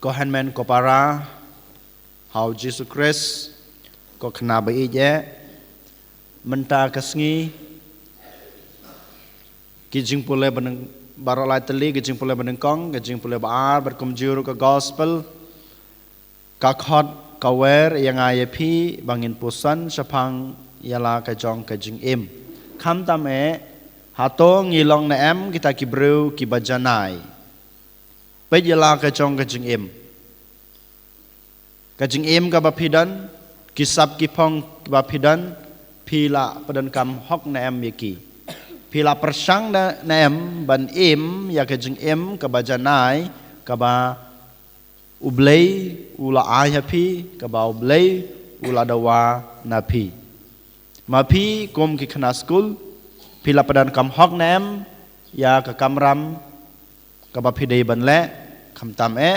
có hành men có para hào Jesus Christ có khna bai je menta kasngi kijing pule beneng barolai teli kijing pule beneng kong kijing pule baar berkumjuru ke gospel ka khot ka wer yang ai phi bangin pusan sapang yala ka jong ka jing im kham tam e hato ngilong na em kita kibreu ki bajanai pe yala ka jong ka jing im Kajing im ka bapidan kisap kipong bapidan pila padan kam hok na em yaki pila persang na em ban im ya kajing im ka bajanai ka ba ublei ula ayapi ka ba ublei ula dawa napi mapi kom ki khana school pila padan kam hok na em ya ka kamram ka bapidei ban le kham tam e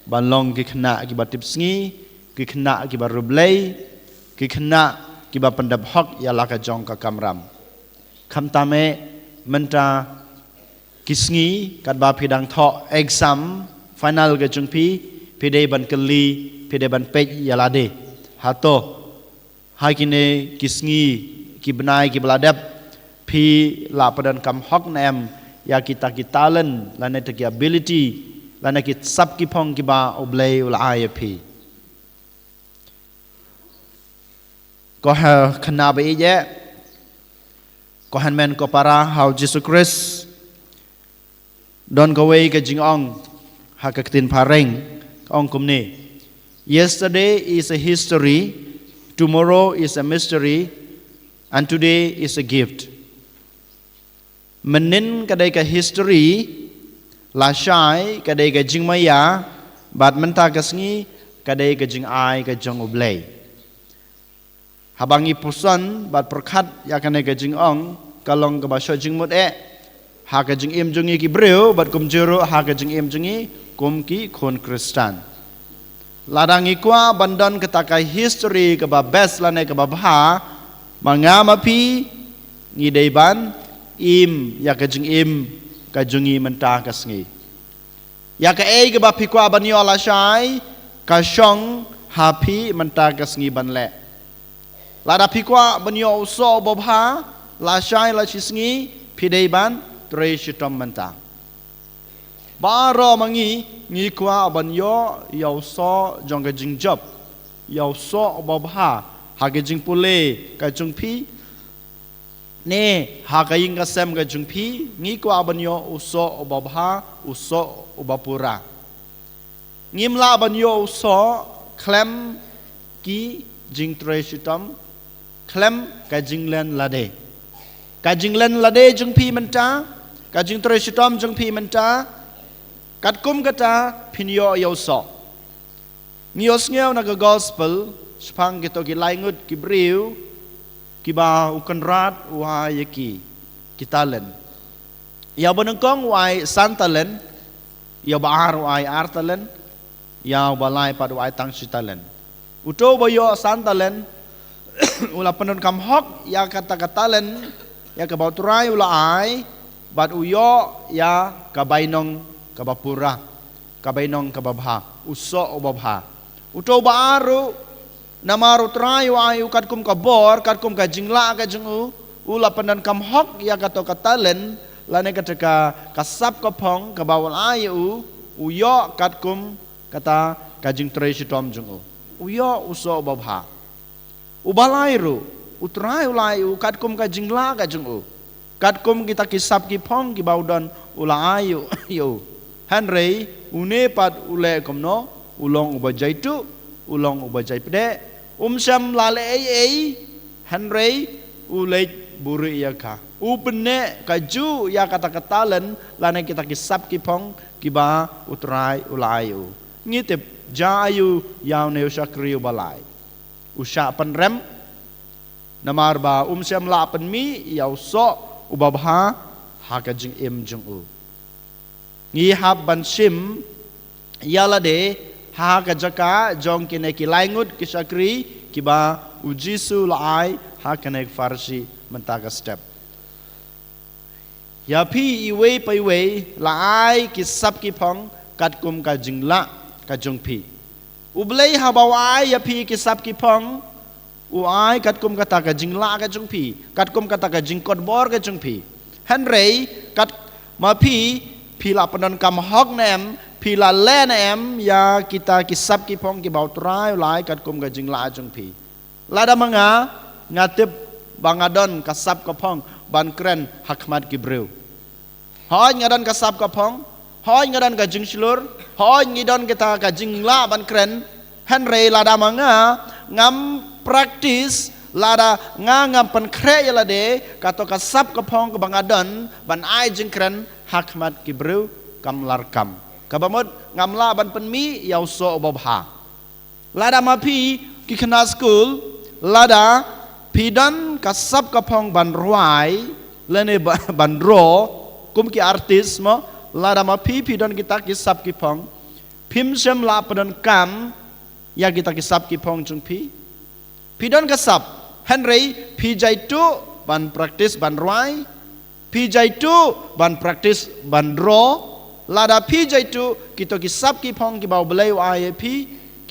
ban long ki khana ki batip sngi ki khna ki barublei ki khna ki ba pandap hok ya la ka jong ka kamram kham tame menta kisngi kat ba phidang tho exam final ga jungpi phide ban kali phide ban pej ya la de hato hakine kisngi ki benai ki beladap phi la padan kam hok nem ya kita talent lana ki ability lana ki sab ki phong ki ba oblei ul ip có khana bai je có han men có para how Jesus Christ don go way ka jing ong ha ka tin pareng ong kum ni yesterday is a history tomorrow is a mystery and today is a gift menin ka dai ka history la shai ka dai ka jing maya bat menta ka sngi ka dai ka jing ai ka jong oblei habangi pusan bat perkhat ya kane ka jing ong kalong ka basho jing mut e ha ka jing im jungi ki breu bat kum jero ha ka jing im jungi kum ki khon kristan ladangi kwa bandan ka takai history ka ba best lane ka ba bha mangama pi ngi dei ban im ya ka jing im ka jungi menta ka sngi ya ka e ka ba pi kwa ban yo la shai ka shong ha pi menta ka sngi ban le Lada pikwa banyo so bobha la shai la chisngi pidei ban tre shitom menta baro mangi ngi kwa banyo yau so jong ka jing job yau so bobha ha ka jing pule ka jung pi ne ha ka ying ka sem ka jung pi ngi kwa banyo uso bobha uso ubapura ngimla banyo so klem ki jing tre shitom klem ka jinglen lade jung pi menta ka jing tre shitom jung pi menta kat kum kata pinyo yo so ngios ngeu na ka gospel spang kito ki laingut ki briu ki ba ukanrat wa yaki kitalen ya bonengkong wai santalen ya baar wai artalen ya balai pad wai tang sitalen uto boyo santalen ula penon kam hok ya kata-katalen ya ka bauturai ula ai bat uyo ya ka bainong ka bapura ka bainong ka babha uso babha uto baaru namaru trai wa ai ukat kum ka bor kat kum ka jingla ka jungu ula penon kam hok ya katalen lane kataka kasap ka phong ka bawal ai uyo kat kum kata ka jing tre shitom jungu uyo uso babha ubalairu utrai ulai katkum ka jingla ka jungu katkum kita kisap ki phong ki baudan ulai yo hanrei une pat ule komno ulong ubajaitu ulong ubajai pede umsam lale ei hanrei ule buri ya ka upene kaju ya kata katalen lane kita kisap ki phong ki ba utrai ulai ngitip jayu yaw ne usakri ubalai usha penrem namar ba umsem la penmi yau so ubabha haka jing im jung u ngi hab ban sim yala de haka jaka jong kine ki laingut ki sakri ki ba ujisu lai haka nek farsi mentaka step ya pi iwe pai we lai ki sap ki phong kat kum ka jing la ka jung phi ublei habawai ya phi ki sap ki phong uai kat kum kata ka jing la ka jung phi kat kum kata ka jing kot bor ka jung phi henrei kat ma phi la panon kam hok nem phi la le nem ya kita ki sap ki phong ki bau trai lai kat kum ka jing la jung phi lada manga ngatip bangadon ka sap ka phong ban kren hakmat ki breu hoi ngadan ka sap ka phong hoi ngadan ka jing slur hoi ngidon kita ka jing la ban kren henrei lada manga ngam practice lada ngam pen kre yala de kato ka sap ka phong ka bangadon ban ai jing kren hakmat ki breu kam lar kam kabamot ngam la ban pen mi yaw so bobha lada ma phi ki khana school lada phi dan ka sap ka phong ban ruai lene ban ro kum ki artis mo lada ma phi dan kita ki sap ki phong phim sem la padan kam ya kita ki sap ki phong chung phi dan ka sap henrei phi jai tu ban practice ban ruai phi jai tu ban practice ban ro lada phi jai tu kita ki sap ki phong ki bau belai ai phi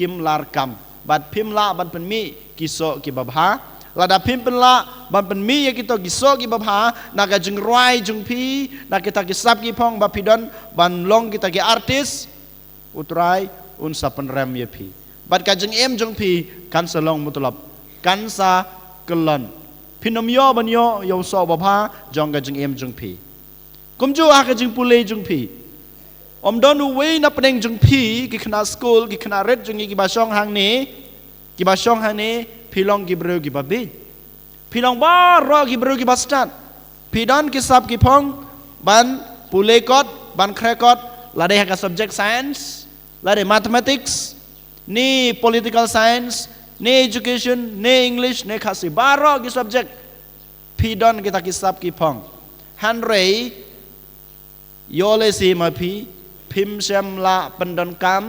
kim lar kam bat phim la ban pen mi ki so ki babha lada phim pen la ban pen mi ya kita ki so ki babha na ka jing ruai jung phi na kita ki sap ki phong ba phi dan ban long kita ki artis utrai un sa pen rem ye phi bat ka jing em jung phi kan sa long mutlab kan sa kelon phinom yo ban yo so babha jong ka jing em jung phi kum ju a ka jing pule jung phi om don we na peneng jung phi ki khana school ki khana red jung ki ba song hang ni philong ki breu ki ba bi philong ba ro ki breu ki ba start phidon ki sap ki phong ban pule kot ban khre kot la de ka subject science la de mathematics ni political science ni education ni english ni khasi ba ro ki subject phidon kita ki sap ki phong hanrei yole si ma phi phim sem la pendon kam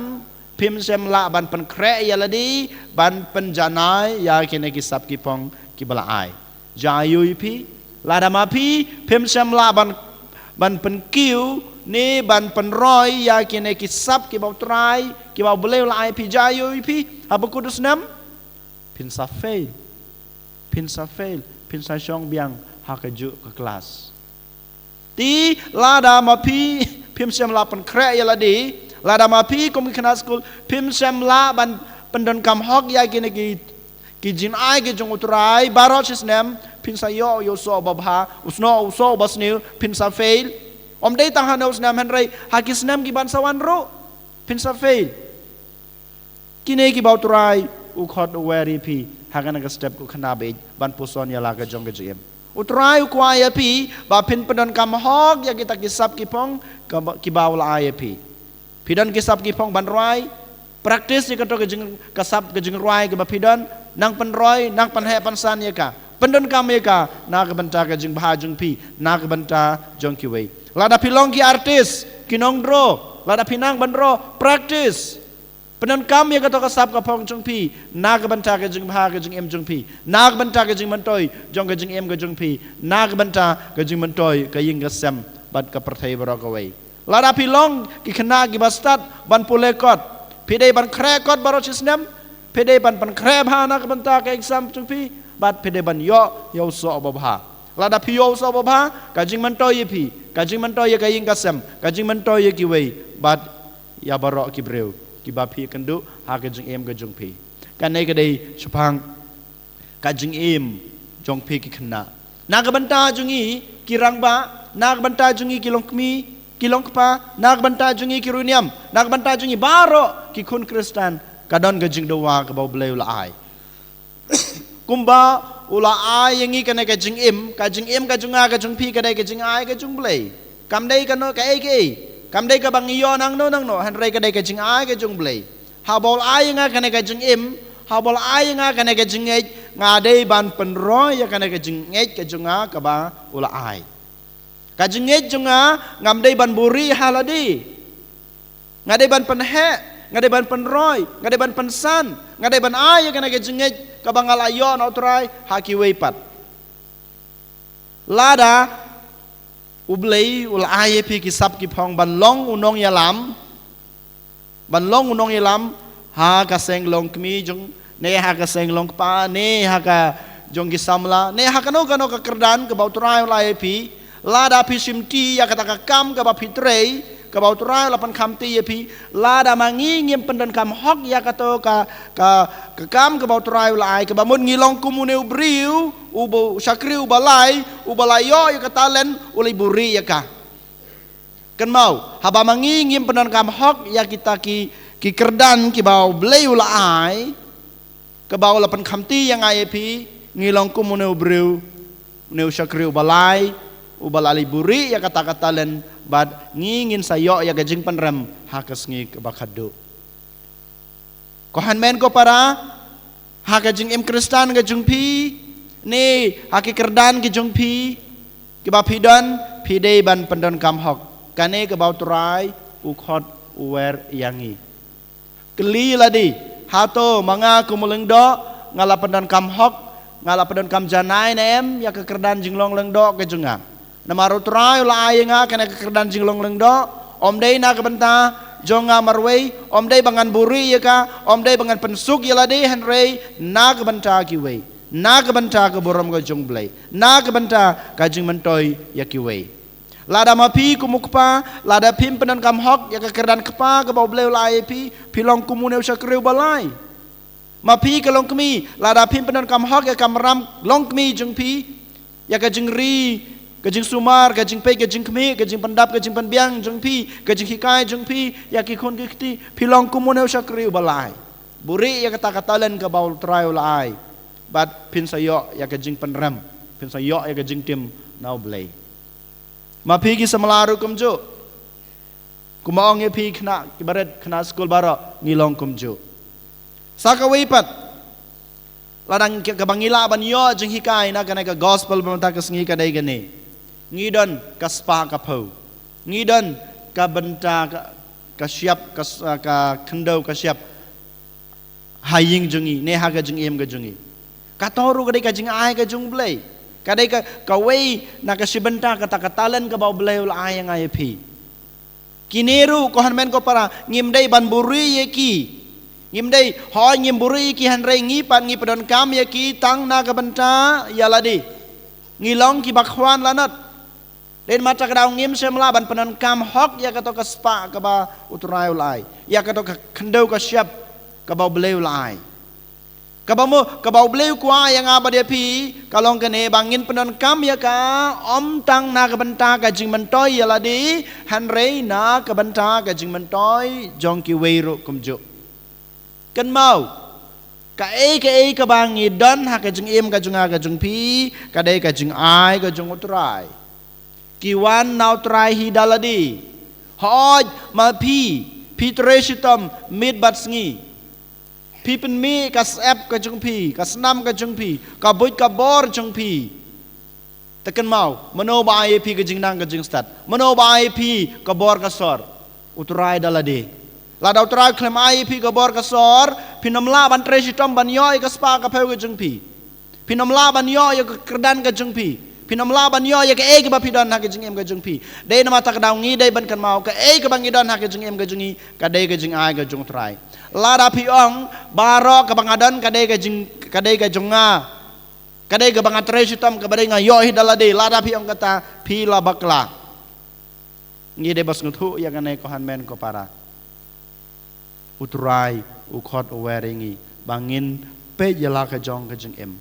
phim sem la ban pen kre yala di ban pen janai ya kene ki sap ki phong ki bala ai jayui phi la dama phi phim sem la ban pen kiu ni ban pen roi ya kene ki sap ki bau trai ki bau beleu la ai phi jayui phi habakudus nam pin sa fail pin sa shong biang hakaju ke kelas ti la dama phi phim sem la pen kre yala di lada ma phi kom khana school phim sem la ban pendon kam hok ya ki jin ai ki jong utrai baro chis nem phin sa yo so babha usno basniu phin sa fail om dei tang hanos nam henrei hakis nem ki ban sawan ro phin sa fail kine ki bau trai u khot weri phi hagana ka step ku khana be ban puson ya la ka jong ka jem utrai u kwa ya phi ba phin pendon kam hok ya kita ki sap ki pong ki bau la ai phi phidan ki sap ki phong ban roi practice ni kato ka sap ke jing roi ke ba phidan nang pen roi nang pen he pan san ye ka pendon kam ye ka na ka banta ka jing bha jung phi na ka banta jong ki wei lada philong ki artist kinong dro lada phinang ban ro practice pendon kam ye kato ka sap ka phong jung phi na ka banta ka jing bha ka jing em jung phi na ka banta ka jing man toy jong ka jing em ka jung phi na ka banta ka jing man toy ka ying ka sem bat ka perthai baro ka wei lada philong ki khana ki bastat ban pule kot phidei ban khre kot baro chisnem phidei ban khre bha na ka banta ka exam chung phi bat phidei ban yo so babha lada phi yo so babha ka jing man toy ye phi ka jing man toy ye ka ying ka sem ka jing man toy ye ki wei bat ya baro ki breu ki ba phi kandu ha ka jing em ka jung phi kan nei ka dei chupang ka jing em jong phi ki khana na ka banta jungi ki rangba na ka banta jungi ki longkmi kilong pa nak banta jungi kiruniam nak banta jungi baro ki kun kristan kadon ga jing dowa ka bau bleu la ai kumba ula ai yangi kana ka jing im ka junga ka jung phi ka dai ka jing ai ka jung blei kam dai ka no ka ai ki kam dai ka bang yo nang no han rei ka dai ka jing ai ka jung blei ha bol ai nga kana ka jing im ha bol ai nga kana ka jing ngej nga dai ban pen ro ya kana ka jing ngej ka junga ka ba ula ai kajengit junga ngam dei ban buri haladi ngadai ban pen he ngadai ban pen roy ngadai ban pen san ngadai ban ay kana kajengit kabangal ayo na utrai haki weipat lada ublei ul ay pi ki sap ki phong ban long unong yalam ban long unong ilam ha ka seng long kmi jong ne ha ka seng long pa ne ha ka jong gisamla ne ha kano ka kerdan ka bau turai la pi lada pi simti ya kata ka kam ka ba fitrei ka bau turai la pan kam ti pi lada mangi ngim pendan kam hok ya kato ka kam ka bau turai la ai ka ba mun ngilong kumune ubriu ubo sakri ubalai ubalayo ya kata len ulai buri ya ka kan mau haba mangi ngim pendan kam hok ya kita ki kerdan ki bau blei la ai ka bau la pan kam ti yang ai pi ngilong kumune ubriu ne sakri ubalai ubalali buri ya kata-kata len bad ngingin sayo ya gajing penrem hakas ngi bakado kohan men ko para hakajing im kristan gajung pi ni haki kerdan gajung pi ke ba pidon pidei ban pendon kam hok kane ke bau turai ukhot uwer yangi keli ladi hato manga kumuleng do ngala pendon kam hok ngala pendon kam janai nem ya ke kerdan jinglong leng do gajunga namaru turai la ayanga kena kekerdan jinglong leng do om dei na kebenta jonga marwei om dei bangan buri ya ka om dei bangan pensuk ya ladi henrei na kebenta kiwei na kebenta ke borom ga jong blai na kebenta ka jing mentoi ya kiwei lada mapi kumukpa lada pim penan kam hok ya kekerdan kepa ke bau blai la pi pilong kumune usah kreu balai mapi ke long kemi lada pim penan kam hok ya kamram long kemi jong pi ya ka jing ri kajing sumar, kajing pei, kajing kemi, kajing pendap, kajing penbiang, jeng pi, kajing hikai, jeng pi, ya kikun kikti, pilong kumune usah kriu balai. Buri ya kata-kata len ke bau terayu lai. Bat pin sayo ya kajing penrem, pin sayo ya kajing tim nau belai. Ma pi ki semelaru kumju. Kumaong ya pi kena kibaret kena skul baro ngilong kumju. Saka wipat. Ladang kabangila ban yo jeng hikai na kana ka gospel bamta kesngi kadai gani. Ngidon kaspa kapau ngidon ka benta ka siap ka kendau ka siap haying jungi ne ha ga jung em ga jungi ka toru kadai ka jing ai ka jung blai kadai ka wei na ka sibenta ka takatalan ka bau blai ul ai ngai pi kineru ko han men ko para ngim dai ban buri ye ki ngim dai ho ngim buri ki han rei ngi pan ngi padon kam ye ki tang na ka benta ya ladi ngilong ki bakhwan lanat dan mata kedau ngim semla ban penan kam hok ya kato ka spa ka ba uturai ulai ya kato ka kendau ka siap ka bau beleu ulai ka bau beleu kwa yang aba dia pi kalong kene bangin penan kam ya ka om tang na ka benta ka jing mentoi ya ladi han rei na ka benta ka jing mentoi jong ki weiru kumju kan mau ka ka bangi don ha ka jing em ka jung ka jung pi ka dei ka jing ai ka jung uturai kiwan nau trai hidaladi hoj ma pi treshitom mid batsngi pi pen mi kas ep ka jung pi kas nam ka jung pi ka buit ka bor jung pi tekan mau meno ba ai pi ka jing nang ka jing stat meno ba ai pi ka bor ka sor uturai daladi lada uturai klem ai pi ka bor ka sor pinamla ban treshitom ban yoi ka spa ka peu ka jung pi pinamla ban yoi ka kerdan ka jung pi pinam laban yo ya ke ba pidon ha ke jing em ga jung pi dei na mata kadau ngi dei ban kan mau ke ke bang idon ha ke jing em ga jungi ka dei ga jing ai ga jung trai la da pi ong baro ka bang adon ka dei ga junga ka dei ga bang atre sitam ka badai nga yo hi dala dei la da pi ong kata pi la bakla ngi dei bas nguthu ya kan ko han men ko para utrai ukhot weringi bangin pe yala ka jong ka jing em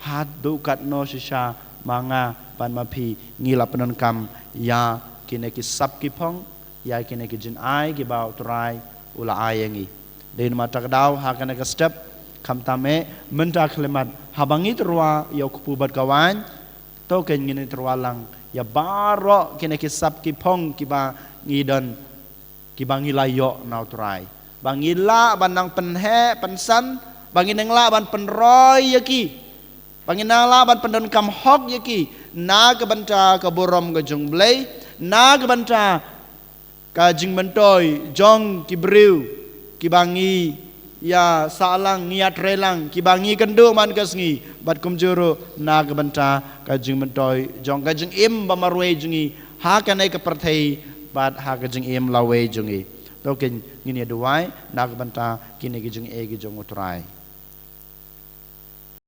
hat du kat no sisa manga pan mapi ngila penon kam ya kine ki sap ki pong ya kine ki jin ai ki bau trai ula ayangi den mata kadau ha kana ka step kam tame menta klemat habangi terwa ya kupubat kawan to ken ngine terwalang ya baro kine ki sap ki pong ki ba ngidon ki bangila yo nau trai bangila banang penhe pensan bangin la ban penroy ya ki Panginala ban pendon kam hok yaki na ke banta ke borom ke jong blai na ke banta ka jing mentoi jong ki briu ki bangi ya salang niat relang ki bangi kendo man kasngi bat kumjuru na ke banta ka jing mentoi jong ka jing im ba marwe jungi ha kanai ke perthei bat ha ka jing im lawe jungi to kin ngini duai nak banta kini gi jung e gi jung utrai